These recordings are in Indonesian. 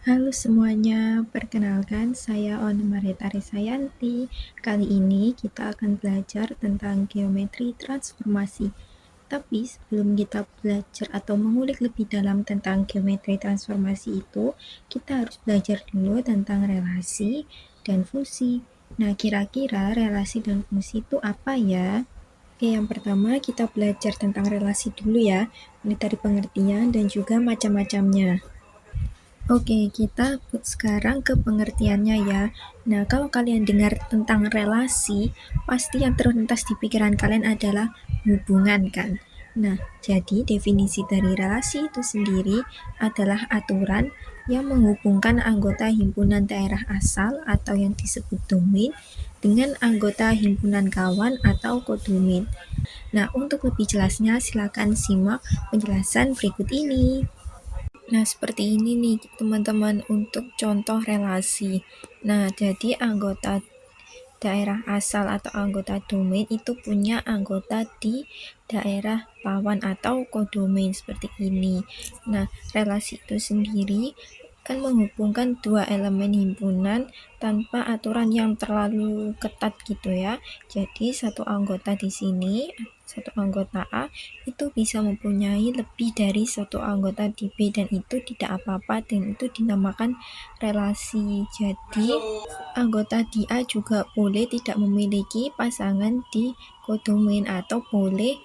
Halo semuanya, perkenalkan saya Onomarita Risayanti. Kali ini kita akan belajar tentang geometri transformasi. Tapi sebelum kita belajar atau mengulik lebih dalam tentang geometri transformasi itu, kita harus belajar dulu tentang relasi dan fungsi. Nah, kira-kira relasi dan fungsi itu apa ya? Oke, yang pertama kita belajar tentang relasi dulu ya, mulai dari pengertian dan juga macam-macamnya. Oke, kita sekarang ke pengertiannya ya. Nah, kalau kalian dengar tentang relasi, pasti yang terlintas di pikiran kalian adalah hubungan kan? Nah, jadi definisi dari relasi itu sendiri adalah aturan yang menghubungkan anggota himpunan daerah asal atau yang disebut domain dengan anggota himpunan kawan atau kodomain. Nah, untuk lebih jelasnya silakan simak penjelasan berikut ini. Nah, seperti ini nih teman-teman untuk contoh relasi. Nah, jadi anggota daerah asal atau anggota domain itu punya anggota di daerah lawan atau kodomain seperti ini. Nah, relasi itu sendiri kan menghubungkan dua elemen himpunan tanpa aturan yang terlalu ketat gitu ya. Jadi satu anggota A itu bisa mempunyai lebih dari satu anggota di B dan itu tidak apa-apa dan itu dinamakan relasi. Jadi anggota di A juga boleh tidak memiliki pasangan di kodomain atau boleh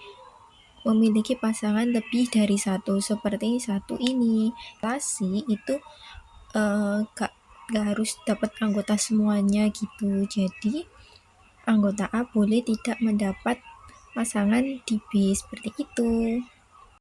memiliki pasangan lebih dari satu seperti satu ini. Relasi itu gak harus dapat anggota semuanya gitu. Jadi anggota A boleh tidak mendapat pasangan di B seperti itu.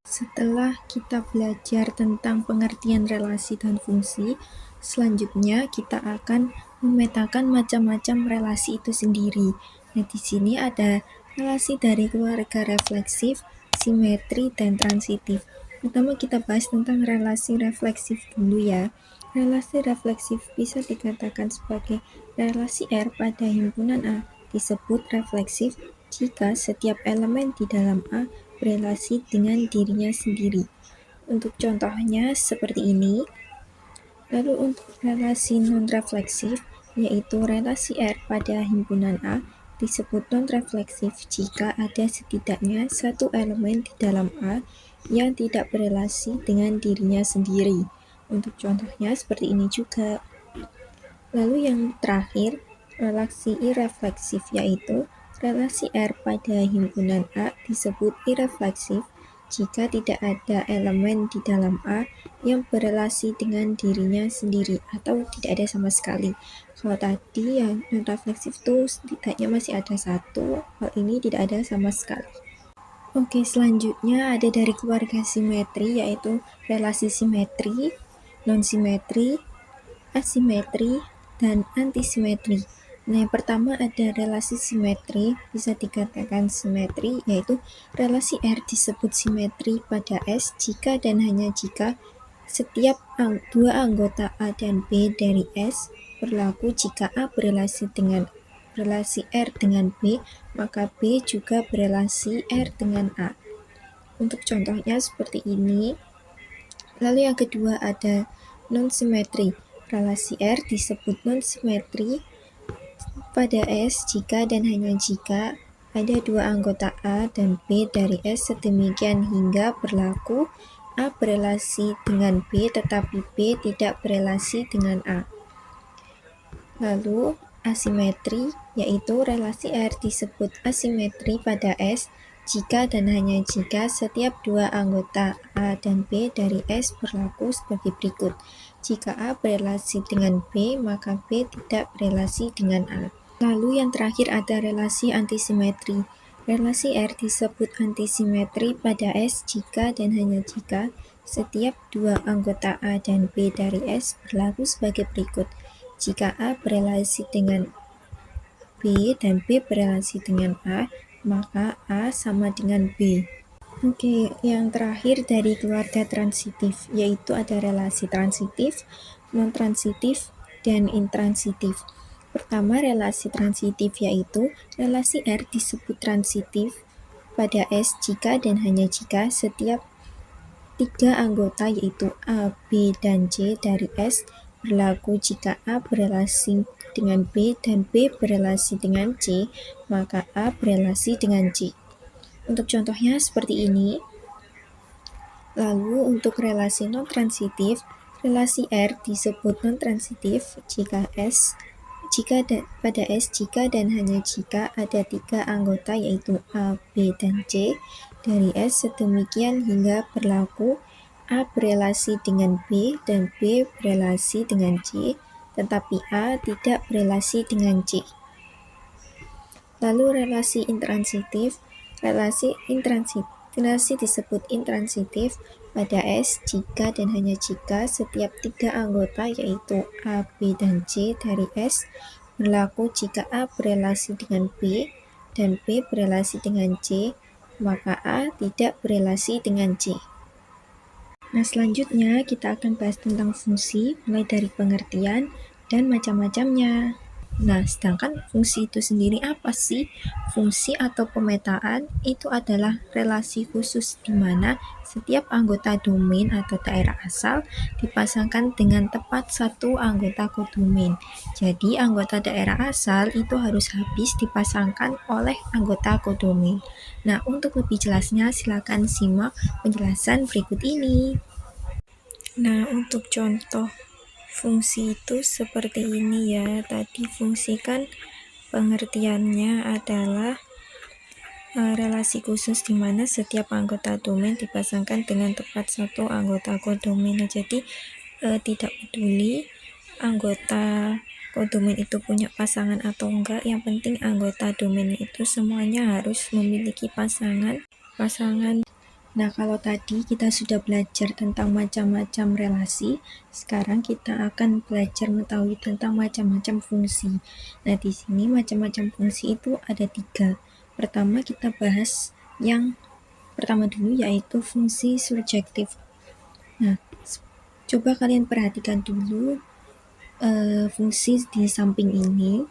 Setelah kita belajar tentang pengertian relasi dan fungsi, selanjutnya kita akan memetakan macam-macam relasi itu sendiri. Nah, di sini ada relasi dari keluarga refleksif, simetri, dan transitif. Pertama kita bahas tentang relasi refleksif dulu ya. Relasi refleksif bisa dikatakan sebagai relasi R pada himpunan A disebut refleksif jika setiap elemen di dalam A berelasi dengan dirinya sendiri. Untuk contohnya seperti ini. Lalu untuk relasi non-refleksif, yaitu relasi R pada himpunan A, disebut non-refleksif jika ada setidaknya satu elemen di dalam A yang tidak berelasi dengan dirinya sendiri. Untuk contohnya seperti ini juga. Lalu yang terakhir, relasi irefleksif yaitu relasi R pada himpunan A disebut irefleksif jika tidak ada elemen di dalam A yang berelasi dengan dirinya sendiri atau tidak ada sama sekali. Kalau tadi yang non-refleksif itu setidaknya masih ada satu, hal ini tidak ada sama sekali. Oke, selanjutnya ada dari keluarga simetri yaitu relasi simetri, non-simetri, asimetri, dan antisimetri. Nah, yang pertama ada relasi simetri, bisa dikatakan simetri, yaitu relasi R disebut simetri pada S jika dan hanya jika setiap dua anggota A dan B dari S berlaku jika A berelasi R dengan B, maka B juga berelasi R dengan A. Untuk contohnya seperti ini. Lalu yang kedua ada non-simetri. Relasi R disebut non-simetri pada S jika dan hanya jika ada dua anggota A dan B dari S sedemikian hingga berlaku A berelasi dengan B tetapi B tidak berelasi dengan A. Lalu asimetri, yaitu relasi R disebut asimetri pada S jika dan hanya jika setiap dua anggota A dan B dari S berlaku sebagai berikut. Jika A berelasi dengan B, maka B tidak berelasi dengan A. Lalu yang terakhir ada relasi antisimetri. Relasi R disebut antisimetri pada S jika dan hanya jika setiap dua anggota A dan B dari S berlaku sebagai berikut. Jika A berelasi dengan B dan B berelasi dengan A, maka A sama dengan B. Oke, yang terakhir dari keluarga transitif, yaitu ada relasi transitif, non-transitif, dan intransitif. Pertama, relasi transitif yaitu relasi R disebut transitif pada S jika dan hanya jika setiap tiga anggota yaitu A, B, dan C dari S berlaku jika A berelasi dengan B dan B berelasi dengan C, maka A berelasi dengan C. Untuk contohnya seperti ini. Lalu untuk relasi non-transitif, relasi R disebut non-transitif jika pada S jika dan hanya jika ada 3 anggota yaitu A, B, dan C dari S sedemikian hingga berlaku A berelasi dengan B dan B berelasi dengan C, tetapi A tidak berelasi dengan C. Lalu relasi intransitif, relasi disebut intransitif pada S jika dan hanya jika setiap 3 anggota yaitu A, B, dan C dari S berlaku jika A berelasi dengan B dan B berelasi dengan C, maka A tidak berelasi dengan C. Nah, selanjutnya kita akan bahas tentang fungsi mulai dari pengertian dan macam-macamnya. Nah, sedangkan fungsi itu sendiri apa sih? Fungsi atau pemetaan itu adalah relasi khusus di mana setiap anggota domain atau daerah asal dipasangkan dengan tepat satu anggota kodomain. Jadi, anggota daerah asal itu harus habis dipasangkan oleh anggota kodomain. Nah, untuk lebih jelasnya silakan simak penjelasan berikut ini. Nah, untuk contoh fungsi itu seperti ini ya. Tadi fungsi kan pengertiannya adalah relasi khusus di mana setiap anggota domain dipasangkan dengan tepat satu anggota kodomain. Nah, jadi tidak peduli anggota kodomain itu punya pasangan atau enggak, yang penting anggota domain itu semuanya harus memiliki pasangan. Nah, kalau tadi kita sudah belajar tentang macam-macam relasi, sekarang kita akan belajar mengetahui tentang macam-macam fungsi. Nah, di sini macam-macam fungsi itu ada 3. Pertama kita bahas yang pertama dulu, yaitu fungsi surjektif. Nah, coba kalian perhatikan dulu fungsi di samping ini.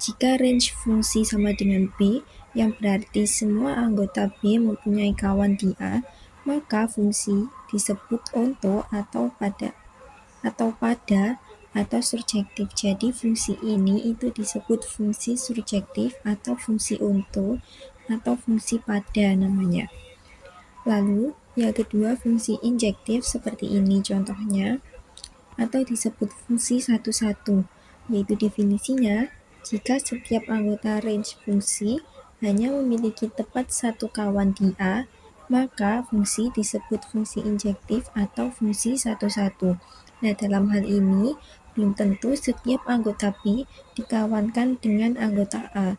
Jika range fungsi sama dengan B, yang berarti semua anggota B mempunyai kawan di A, maka fungsi disebut onto atau pada atau surjektif. Jadi fungsi ini itu disebut fungsi surjektif atau fungsi onto atau fungsi pada namanya. Lalu yang kedua fungsi injektif seperti ini contohnya, atau disebut fungsi satu-satu, yaitu definisinya jika setiap anggota range fungsi hanya memiliki tepat satu kawan di A, maka fungsi disebut fungsi injektif atau fungsi satu-satu. Nah, dalam hal ini, belum tentu setiap anggota B dikawankan dengan anggota A.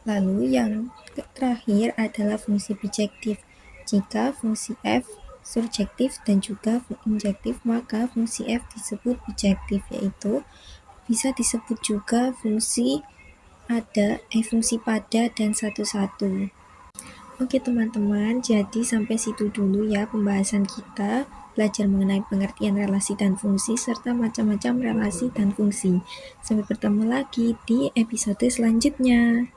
Lalu yang terakhir adalah fungsi bijektif. Jika fungsi F surjektif dan juga injektif, maka fungsi F disebut bijektif, yaitu bisa disebut juga fungsi pada dan satu-satu. Oke teman-teman, jadi sampai situ dulu ya pembahasan kita, belajar mengenai pengertian relasi dan fungsi serta macam-macam relasi dan fungsi. Sampai bertemu lagi di episode selanjutnya.